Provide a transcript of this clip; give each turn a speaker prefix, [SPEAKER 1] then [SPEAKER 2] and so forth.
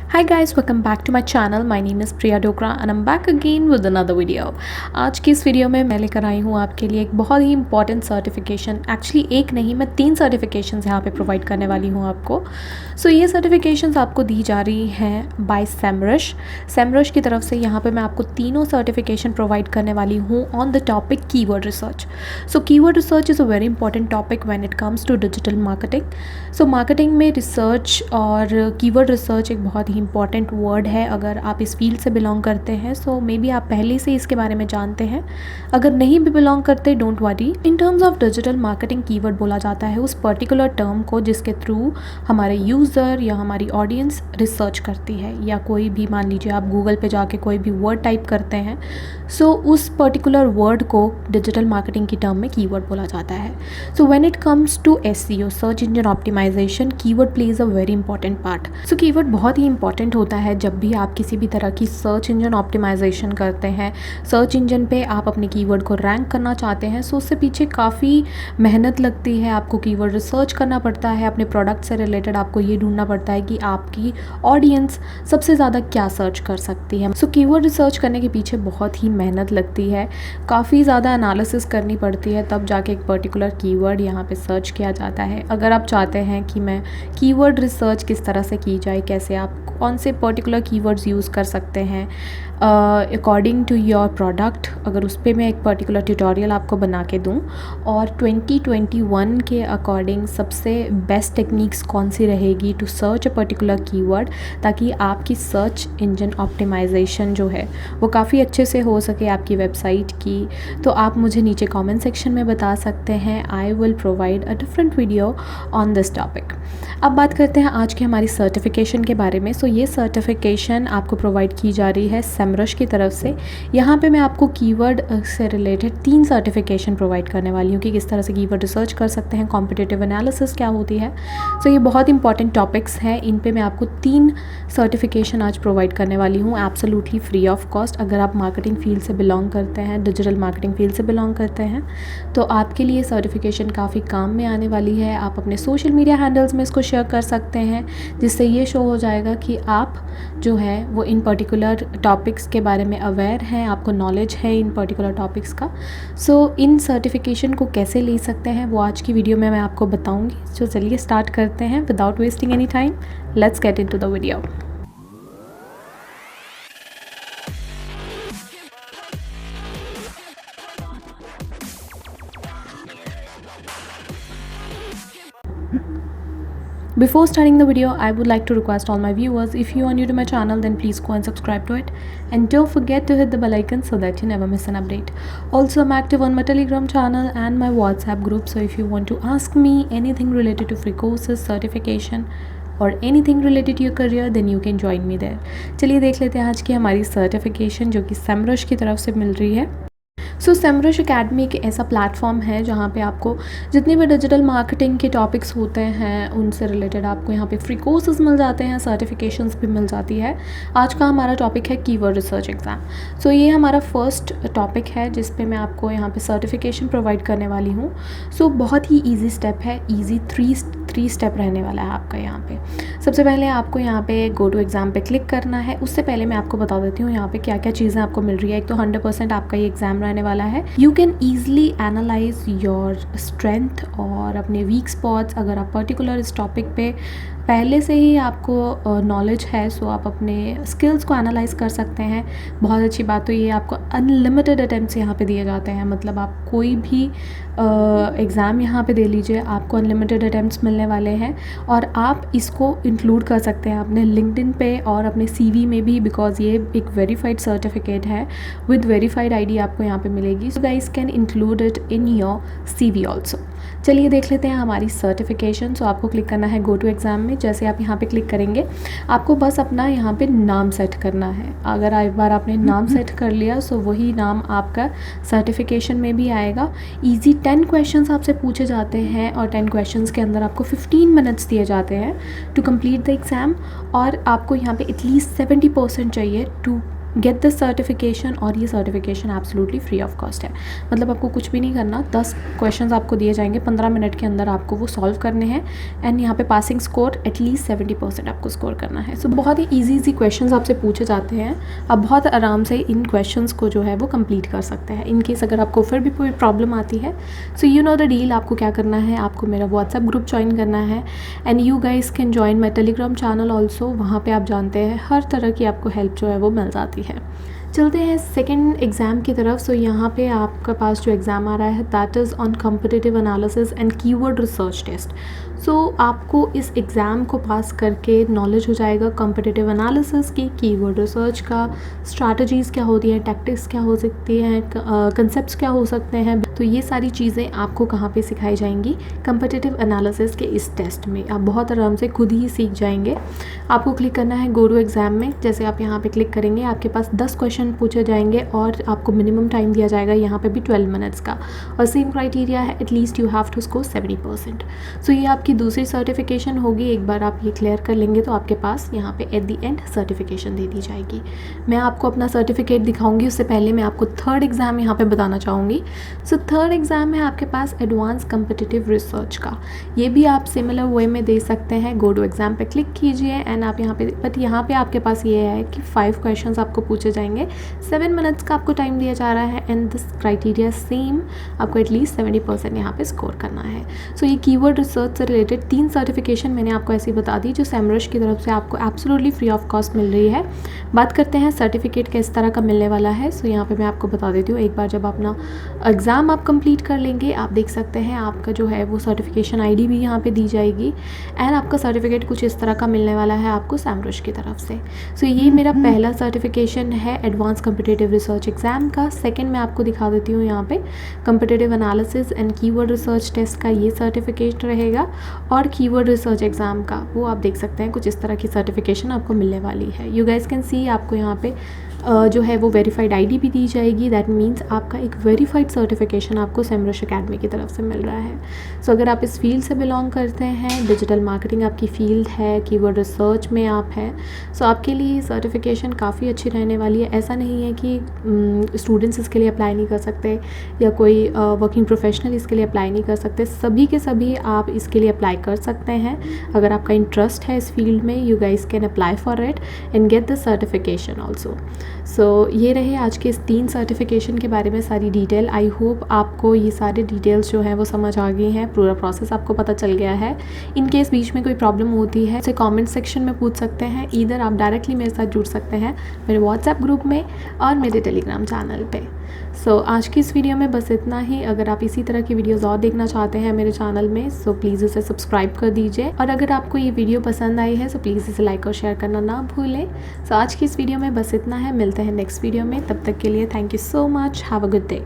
[SPEAKER 1] Hi guys, welcome back to my channel. My name is Priya Dokra and I'm back again with another video. आज की इस video में मैं लेकर आई हूँ आपके लिए एक बहुत ही इंपॉर्टेंट सर्टिफिकेशन। एक्चुअली एक नहीं, मैं 3 सर्टिफिकेशंस यहाँ पे प्रोवाइड करने वाली हूँ आपको। ये सर्टिफिकेशंस आपको दी जा रही हैं बाय सेमरश की तरफ से। यहाँ पे मैं आपको तीनों सर्टिफिकेशन प्रोवाइड करने वाली हूँ on the topic keyword research. Keyword research is a very important topic when it comes to digital marketing. Marketing में रिसर्च और कीवर्ड रिसर्च एक बहुत ही इंपॉर्टेंट वर्ड है। अगर आप इस फील्ड से बिलोंग करते हैं मे बी आप पहले से इसके बारे में जानते हैं। अगर नहीं भी बिलोंग करते, don't worry. In terms of digital marketing keyword बोला जाता है उस पर्टिकुलर टर्म को जिसके थ्रू हमारे यूज़र या हमारी ऑडियंस रिसर्च करती है, या कोई भी, मान लीजिए आप गूगल पे जाके कोई भी वर्ड टाइप करते हैं, उस पर्टिकुलर वर्ड को डिजिटल मार्केटिंग की टर्म में कीवर्ड बोला जाता है। When it comes to SEO, search engine optimization, keyword plays a very important part. Keyword बहुत ही इंपॉर्टेंट होता है जब भी आप किसी भी तरह की सर्च इंजन ऑप्टिमाइजेशन करते हैं। सर्च इंजन पे आप अपने कीवर्ड को रैंक करना चाहते हैं, उससे पीछे काफ़ी मेहनत लगती है। आपको कीवर्ड रिसर्च करना पड़ता है, अपने प्रोडक्ट से रिलेटेड आपको ये ढूंढना पड़ता है कि आपकी ऑडियंस सबसे ज़्यादा क्या सर्च कर सकती है। कीवर्ड रिसर्च करने के पीछे बहुत ही मेहनत लगती है, काफ़ी ज़्यादा एनालिसिस करनी पड़ती है, तब जाके एक पर्टिकुलर कीवर्ड यहाँ पे सर्च किया जाता है। अगर आप चाहते हैं कि मैं कीवर्ड रिसर्च किस तरह से की जाए, कैसे आप कौन से पर्टिकुलर कीवर्ड्स यूज़ कर सकते हैं अकॉर्डिंग टू योर प्रोडक्ट, अगर उस पर मैं एक पर्टिकुलर ट्यूटोरियल आपको बना के दूँ, और 2021 के अकॉर्डिंग सबसे बेस्ट टेक्निक्स कौन सी रहेगी to search a particular keyword, ताकि आपकी सर्च इंजन ऑप्टिमाइजेशन जो है वो काफ़ी अच्छे से हो सके आपकी वेबसाइट की, तो आप मुझे नीचे कमेंट सेक्शन में बता सकते हैं। I will provide a different video on this topic. अब बात करते हैं आज की हमारी सर्टिफिकेशन के बारे में। ये सर्टिफिकेशन आपको प्रोवाइड की जा रही है सेमरश की तरफ से। यहाँ पे मैं आपको कीवर्ड से रिलेटेड 3 सर्टिफिकेशन प्रोवाइड करने वाली हूँ कि किस तरह से कीवर्ड रिसर्च कर सकते हैं, कॉम्पिटिटिव एनालिसिस क्या होती है। ये बहुत इंपॉर्टेंट टॉपिक्स हैं, इन पे मैं आपको 3 सर्टिफिकेशन आज प्रोवाइड करने वाली हूँ एब्सोल्युटली फ्री ऑफ कॉस्ट। अगर आप मार्केटिंग फील्ड से बिलोंग करते हैं, डिजिटल मार्केटिंग फील्ड से बिलोंग करते हैं, तो आपके लिए सर्टिफिकेशन काफ़ी काम में आने वाली है। आप अपने सोशल मीडिया हैंडल्स में इसको शेयर कर सकते हैं, जिससे ये शो हो जाएगा कि आप जो है वो इन पर्टिकुलर टॉपिक्स के बारे में अवेयर हैं, आपको नॉलेज है इन पर्टिकुलर टॉपिक्स का। इन सर्टिफिकेशन को कैसे ले सकते हैं वो आज की वीडियो में मैं आपको बताऊंगी। चलिए स्टार्ट करते हैं without wasting any time. Let's get into the video. Before starting the video, I would like to request all my viewers, if you are new to my channel, then please go and subscribe to it, and don't forget to hit the bell icon so that you never miss an update. Also, I'm active on my Telegram channel and my WhatsApp group, so if you want to ask me anything related to free courses, certification और anything related to your career, then you can join me there. चलिए देख लेते हैं आज की हमारी certification जो कि सेमरश की तरफ से मिल रही है। सेमरश अकेडमी एक ऐसा प्लेटफॉर्म है जहाँ पे आपको जितने भी डिजिटल मार्केटिंग के टॉपिक्स होते हैं उनसे रिलेटेड आपको यहाँ पे फ्री कोर्सेज मिल जाते हैं, सर्टिफिकेशंस भी मिल जाती है। आज का हमारा टॉपिक है कीवर्ड रिसर्च एग्ज़ाम। ये हमारा फर्स्ट टॉपिक है जिस पे मैं आपको यहाँ पे सर्टिफिकेशन प्रोवाइड करने वाली हूँ। बहुत ही ईजी स्टेप है, ईजी थ्री स्टेप रहने वाला है आपका। यहाँ पे सबसे पहले आपको यहाँ पे गो टू एग्ज़ाम पे क्लिक करना है। उससे पहले मैं आपको बता देती हूँ यहाँ पे क्या क्या चीज़ें आपको मिल रही है। एक तो 100% आपका ये एग्ज़ाम रहने वाला है। You can easily analyse your strength और अपने वीक स्पॉट्स। अगर आप पर्टिकुलर इस टॉपिक पे पहले से ही आपको नॉलेज है, आप अपने स्किल्स को एनालाइज कर सकते हैं। बहुत अच्छी बात तो ये आपको अनलिमिटेड अटैम्प्ट्स यहाँ पे दिए जाते हैं, मतलब आप कोई भी एग्ज़ाम यहाँ पे दे लीजिए, आपको अनलिमिटेड अटैम्प्ट्स मिलने वाले हैं, और आप इसको इंक्लूड कर सकते हैं अपने लिंक्डइन पे और अपने CV में भी, बिकॉज ये एक वेरीफाइड सर्टिफिकेट है विद वेरीफाइड ID आपको यहाँ पे मिलेगी। Guys can include it in your CV also. चलिए देख लेते हैं हमारी सर्टिफिकेशन। आपको क्लिक करना है गो टू एग्ज़ाम में। जैसे आप यहाँ पे क्लिक करेंगे, आपको बस अपना यहाँ पे नाम सेट करना है। अगर एक बार आपने नाम सेट कर लिया, वही नाम आपका सर्टिफिकेशन में भी आएगा। ईजी 10 क्वेश्चंस आपसे पूछे जाते हैं, और 10 क्वेश्चंस के अंदर आपको 15 मिनट्स दिए जाते हैं टू कंप्लीट द एग्ज़ाम, और आपको यहाँ पे एटलीस्ट 70% चाहिए टू गेट द सर्टिफिकेशन, और ये certification absolutely free of cost है। मतलब आपको कुछ भी नहीं करना, 10 क्वेश्चंस आपको दिए जाएंगे, 15 मिनट के अंदर आपको वो सॉल्व करने हैं एंड यहाँ पे पासिंग स्कोर एटलीस्ट 70% आपको स्कोर करना है। सो बहुत ही ईजी क्वेश्चंस आपसे पूछे जाते हैं, आप बहुत आराम से इन क्वेश्चंस को जो है वो कंप्लीट कर सकते हैं। इन केस अगर आपको फिर भी कोई प्रॉब्लम आती है, so you know the deal, आपको क्या करना है, आपको मेरा व्हाट्सएप ग्रुप ज्वाइन करना है and you guys can join my Telegram channel also. वहाँ पे आप जानते हैं हर तरह की आपको हेल्प जो है वो मिल जाती है। चलते हैं सेकेंड एग्ज़ाम की तरफ। सो यहाँ पे आपका पास जो एग्ज़ाम आ रहा है that is on competitive analysis and keyword research test. So आपको इस एग्ज़ाम को पास करके नॉलेज हो जाएगा कॉम्पिटिटिव एनालिसिस की, कीवर्ड रिसर्च का, स्ट्रैटेजीज़ क्या होती हैं, टैक्टिक्स क्या हो सकती हैं, कंसेप्ट्स क्या हो सकते हैं। तो ये सारी चीज़ें आपको कहाँ पे सिखाई जाएंगी, कॉम्पिटिटिव एनालिसिस के इस टेस्ट में। आप बहुत आराम से खुद ही सीख जाएंगे। आपको क्लिक करना है गो टू एग्ज़ाम में। जैसे आप यहाँ पे क्लिक करेंगे, आपके पास 10 क्वेश्चन पूछे जाएंगे और आपको मिनिमम टाइम दिया जाएगा यहाँ पे भी 12 मिनट्स का, और सेम क्राइटेरिया है, at least you have to score 70%। So ये आपकी दूसरी सर्टिफिकेशन होगी। एक बार आप ये क्लियर कर लेंगे तो आपके पास यहाँ पे एट द एंड सर्टिफिकेशन दे दी जाएगी। मैं आपको अपना सर्टिफिकेट दिखाऊंगी, उससे पहले मैं आपको थर्ड एग्ज़ाम यहाँ पे बताना चाहूँगी। सो थर्ड एग्ज़ाम है आपके पास एडवांस कॉम्पिटिटिव रिसर्च का। ये भी आप सिमिलर वे में दे सकते हैं। गो टू एग्ज़ाम पे क्लिक कीजिए एंड आप यहाँ पे, बट यहाँ पे आपके पास ये है कि 5 क्वेश्चंस आपको पूछे जाएंगे, 7 मिनट्स का आपको टाइम दिया जा रहा है एंड दिस क्राइटेरिया सेम, आपको एटलीस्ट 70% यहाँ पे स्कोर करना है। सो ये कीवर्ड रिसर्च से रिलेटेड 3 सर्टिफिकेशन मैंने आपको ऐसी बता दी जो सेमरश की तरफ से आपको एब्सोल्युटली फ्री ऑफ कॉस्ट मिल रही है। बात करते हैं सर्टिफिकेट किस तरह का मिलने वाला है। सो यहाँ पे मैं आपको बता देती हूँ। एक बार जब अपना एग्ज़ाम आप कंप्लीट कर लेंगे, आप देख सकते हैं आपका जो है वो सर्टिफिकेशन आईडी भी यहाँ पे दी जाएगी एंड आपका सर्टिफिकेट कुछ इस तरह का मिलने वाला है आपको सेमरश की तरफ से। सो ये मेरा पहला सर्टिफिकेशन है एडवांस कॉम्पिटिटिव रिसर्च एग्ज़ाम का। सेकंड मैं आपको दिखा देती हूँ यहाँ पे competitive analysis and keyword research test का ये सर्टिफिकेट रहेगा, और कीवर्ड रिसर्च एग्ज़ाम का वो आप देख सकते हैं कुछ इस तरह की सर्टिफिकेशन आपको मिलने वाली है। यू गाइस कैन सी, आपको यहाँ पे जो है वो वेरीफाइड आईडी भी दी जाएगी। दैट मीन्स आपका एक वेरीफाइड सर्टिफिकेशन आपको सेमरश एकेडमी की तरफ से मिल रहा है। सो अगर आप इस फील्ड से बिलोंग करते हैं, डिजिटल मार्केटिंग आपकी फील्ड है, कीवर्ड रिसर्च में आप हैं, सो आपके लिए सर्टिफिकेशन काफ़ी अच्छी रहने वाली है। ऐसा नहीं है कि स्टूडेंट्स इसके लिए अप्लाई नहीं कर सकते या कोई वर्किंग प्रोफेशनल इसके लिए अप्लाई नहीं कर सकते। सभी के सभी आप इसके लिए अप्लाई कर सकते हैं। अगर आपका इंटरेस्ट है इस फील्ड में, you guys can apply for it and get the certification also. So ये रहे आज के इस 3 सर्टिफिकेशन के बारे में सारी डिटेल। आई होप आपको ये सारे डिटेल्स जो है वो समझ आ गई हैं, पूरा प्रोसेस आपको पता चल गया है। इन केस बीच में कोई प्रॉब्लम होती है तो कमेंट सेक्शन में पूछ सकते हैं, इधर आप डायरेक्टली मेरे साथ जुड़ सकते हैं मेरे व्हाट्सएप ग्रुप में और मेरे टेलीग्राम चैनल पे। सो आज की इस वीडियो में बस इतना ही। अगर आप इसी तरह की वीडियोस और देखना चाहते हैं मेरे चैनल में, सो प्लीज़ इसे सब्सक्राइब कर दीजिए, और अगर आपको ये वीडियो पसंद आई है सो प्लीज़ इसे लाइक और शेयर करना ना भूलें। सो आज की इस वीडियो में बस इतना है, मिलते हैं नेक्स्ट वीडियो में। तब तक के लिए thank you so much, have a good day.